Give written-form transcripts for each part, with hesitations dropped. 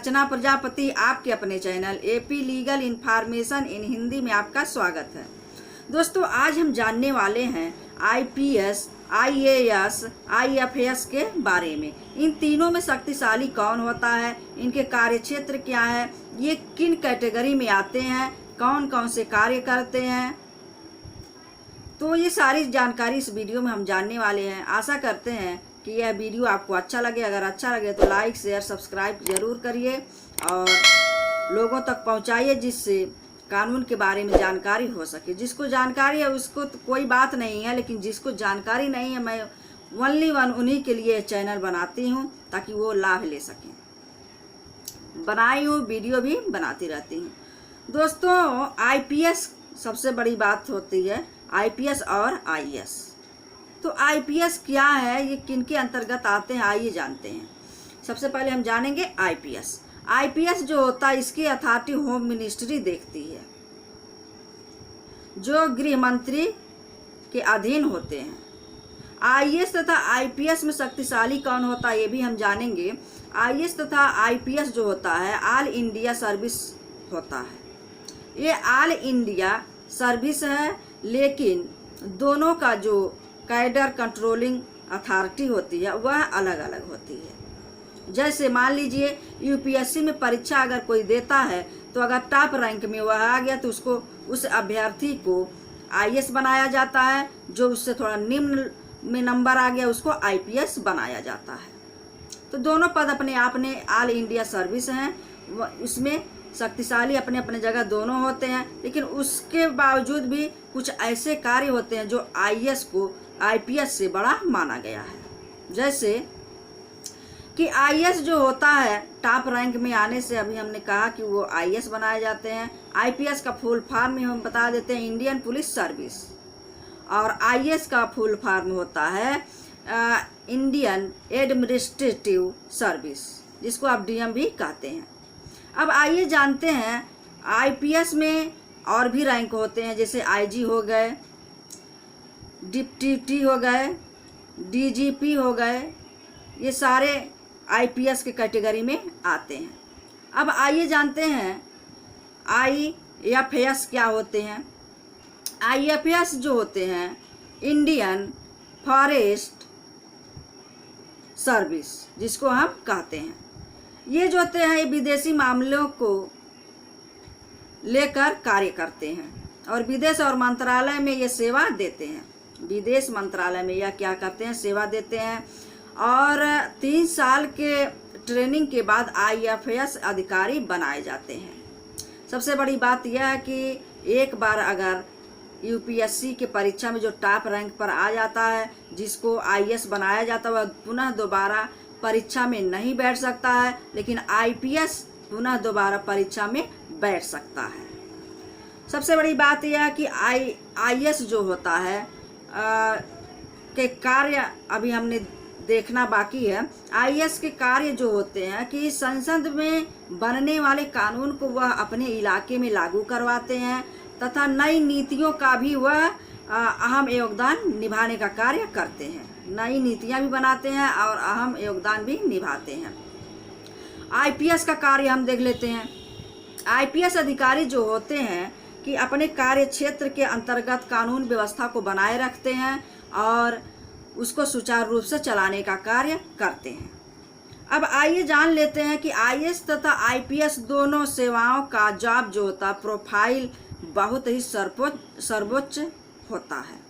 अर्चना प्रजापति आपके अपने channel AP legal information in Hindi में आपका स्वागत है। दोस्तों, आज हम जानने वाले हैं आईपीएस, आईएएस, आईएफएस के बारे में। इन तीनों में शक्तिशाली कौन होता है, इनके कार्यक्षेत्र क्या है, ये किन कैटेगरी में आते हैं, कौन कौन से कार्य करते हैं, तो ये सारी जानकारी इस वीडियो में हम जानने वाले हैं। आशा करते हैं कि यह वीडियो आपको अच्छा लगे। अगर अच्छा लगे तो लाइक शेयर सब्सक्राइब जरूर करिए और लोगों तक पहुंचाइए, जिससे कानून के बारे में जानकारी हो सके। जिसको जानकारी है उसको तो कोई बात नहीं है, लेकिन जिसको जानकारी नहीं है, मैं ओनली वन उन्हीं के लिए चैनल बनाती हूं ताकि वो लाभ ले सकें। बनाई हूँ वीडियो भी बनाती रहती हूँ। दोस्तों, आईपीएस सबसे बड़ी बात होती है, आईपीएस और आईएएस। तो आईपीएस क्या है, ये किनके अंतर्गत आते हैं, आइए जानते हैं। सबसे पहले हम जानेंगे आईपीएस। आईपीएस जो होता है, इसकी अथॉरिटी होम मिनिस्ट्री देखती है, जो गृह मंत्री के अधीन होते हैं। आईएएस तथा आईपीएस में शक्तिशाली कौन होता है, ये भी हम जानेंगे। आईएएस तथा आईपीएस जो होता है, ऑल इंडिया सर्विस होता है। ये ऑल इंडिया सर्विस है, लेकिन दोनों का जो कैडर कंट्रोलिंग अथॉरिटी होती है वह अलग अलग होती है। जैसे मान लीजिए यूपीएससी में परीक्षा अगर कोई देता है, तो अगर टॉप रैंक में वह आ गया तो उसको, उस अभ्यर्थी को आईएएस बनाया जाता है। जो उससे थोड़ा निम्न में नंबर आ गया उसको आईपीएस बनाया जाता है। तो दोनों पद अपने आप में ऑल इंडिया सर्विस हैं, उसमें शक्तिशाली अपने अपने जगह दोनों होते हैं। लेकिन उसके बावजूद भी कुछ ऐसे कार्य होते हैं जो आईएएस को आईपीएस से बड़ा माना गया है। जैसे कि आईएएस जो होता है, टॉप रैंक में आने से अभी हमने कहा कि वो आईएएस बनाए जाते हैं। आईपीएस का फुल फॉर्म में हम बता देते हैं, इंडियन पुलिस सर्विस। और आईएएस का फुल फॉर्म होता है इंडियन एडमिनिस्ट्रेटिव सर्विस, जिसको आप डीएम भी कहते हैं। अब आइए जानते हैं, आईपीएस में और भी रैंक होते हैं, जैसे आईजी हो गए, डिप्टी हो गए, डीजीपी हो गए। ये सारे आईपीएस के कैटेगरी में आते हैं। अब आइए जानते हैं आईएफएस क्या होते हैं। आईएफएस जो होते हैं, इंडियन फॉरेस्ट सर्विस, जिसको हम कहते हैं। ये जो होते हैं, ये विदेशी मामलों को लेकर कार्य करते हैं और विदेश और मंत्रालय में ये सेवा देते हैं। विदेश मंत्रालय में यह क्या करते हैं, सेवा देते हैं। और 3 साल के ट्रेनिंग के बाद आईएफएस अधिकारी बनाए जाते हैं। सबसे बड़ी बात यह है कि एक बार अगर यूपीएससी के परीक्षा में जो टॉप रैंक पर आ जाता है, जिसको आईएएस बनाया जाता है, वह पुनः दोबारा परीक्षा में नहीं बैठ सकता है। लेकिन आईपीएस पुनः दोबारा परीक्षा में बैठ सकता है। सबसे बड़ी बात यह है कि आईएएस जो होता है के कार्य अभी हमने देखना बाकी है। आईएएस के कार्य जो होते हैं कि संसद में बनने वाले कानून को वह अपने इलाके में लागू करवाते हैं तथा नई नीतियों का भी वह अहम योगदान निभाने का कार्य करते हैं। नई नीतियां भी बनाते हैं और अहम योगदान भी निभाते हैं। आईपीएस का कार्य हम देख लेते हैं। आईपीएस अधिकारी जो होते हैं कि अपने कार्य क्षेत्र के अंतर्गत कानून व्यवस्था को बनाए रखते हैं और उसको सुचारू रूप से चलाने का कार्य करते हैं। अब आइए जान लेते हैं कि आईएएस तथा आईपीएस दोनों सेवाओं का जॉब जो होता है, प्रोफाइल बहुत ही सर्वोच्च होता है।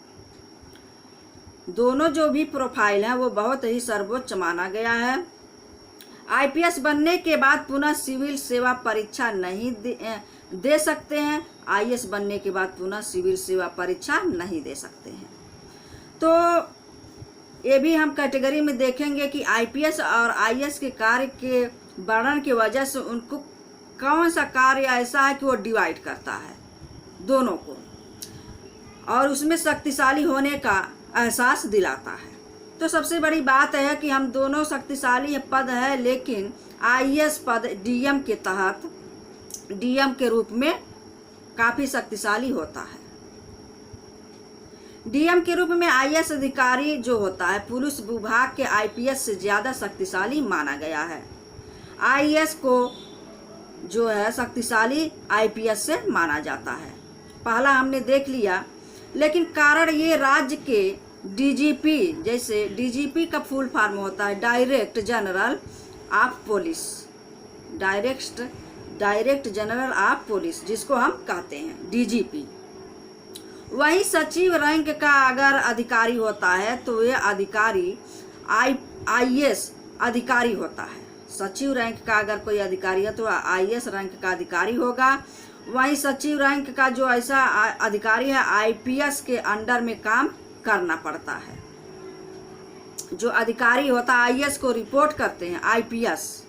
दोनों जो भी प्रोफाइल है वो बहुत ही सर्वोच्च माना गया है। आईपीएस बनने के बाद पुनः सिविल सेवा परीक्षा नहीं दे सकते हैं। आईएएस बनने के बाद पुनः सिविल सेवा परीक्षा नहीं दे सकते हैं। तो ये भी हम कैटेगरी में देखेंगे कि आईपीएस और आईएएस के कार्य के वर्णन की वजह से उनको कौन सा कार्य ऐसा है कि वो डिवाइड करता है दोनों को और उसमें शक्तिशाली होने का एहसास दिलाता है। तो सबसे बड़ी बात है कि हम दोनों शक्तिशाली पद है, लेकिन आईएएस पद डीएम के तहत, डीएम के रूप में काफ़ी शक्तिशाली होता है। डीएम के रूप में आईएएस अधिकारी जो होता है पुलिस विभाग के आईपीएस से ज़्यादा शक्तिशाली माना गया है। आईएएस को जो है शक्तिशाली आईपीएस से माना जाता है। पहला हमने देख लिया, लेकिन कारण ये राज्य के डीजीपी, जैसे डीजीपी का फुल फॉर्म होता है direct general of police, direct general of police, जिसको हम कहते हैं डीजीपी। वही सचिव रैंक का अगर अधिकारी होता है तो ये अधिकारी आईएएस अधिकारी होता है। सचिव रैंक का अगर कोई अधिकारी है तो आईएएस रैंक का अधिकारी होगा। वही सचिव रैंक का जो ऐसा अधिकारी है आईपीएस के अंडर में काम करना पड़ता है। जो अधिकारी होता है आईएएस को रिपोर्ट करते हैं आईपीएस,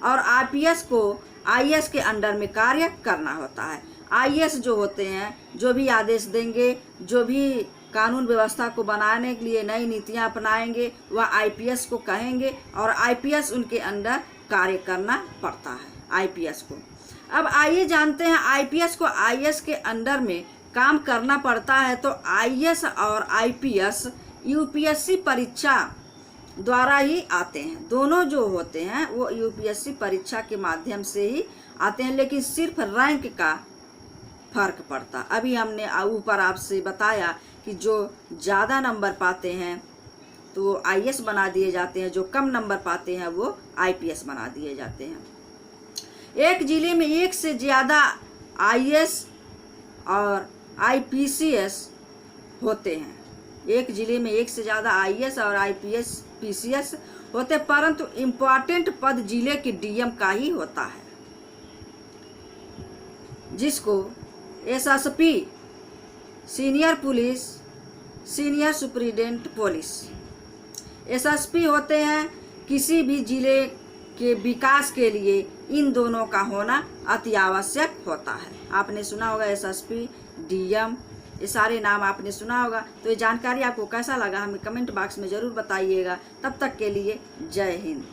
और आईपीएस को आईएएस के अंडर में कार्य करना होता है। आईएएस जो होते हैं जो भी आदेश देंगे, जो भी कानून व्यवस्था को बनाने के लिए नई नीतियां अपनाएंगे, वह आईपीएस को कहेंगे और आईपीएस उनके अंडर कार्य करना पड़ता है आईपीएस को। अब आइए जानते हैं आईपीएस को आईएएस के अंडर में काम करना पड़ता है तो आईएएस और आईपीएस यूपीएससी परीक्षा द्वारा ही आते हैं। दोनों जो होते हैं वो यूपीएससी परीक्षा के माध्यम से ही आते हैं, लेकिन सिर्फ रैंक का फर्क पड़ता। अभी हमने ऊपर आपसे बताया कि जो ज़्यादा नंबर पाते हैं तो वो आईएएस बना दिए जाते हैं, जो कम नंबर पाते हैं वो आईपीएस बना दिए जाते हैं। एक जिले में एक से ज़्यादा आईएएस और आईपीसीएस होते हैं। एक जिले में एक से ज़्यादा आईएएस और आईपीएस पीसीएस होते, परंतु इम्पोर्टेंट पद जिले के डीएम का ही होता है, जिसको SSP, senior police, senior superintendent police, SSP होते हैं। किसी भी जिले के विकास के लिए इन दोनों का होना अति आवश्यक होता है। आपने सुना होगा एसएसपी, डीएम, ये सारे नाम आपने सुना होगा। तो ये जानकारी आपको कैसा लगा हमें कमेंट बॉक्स में ज़रूर बताइएगा। तब तक के लिए जय हिंद।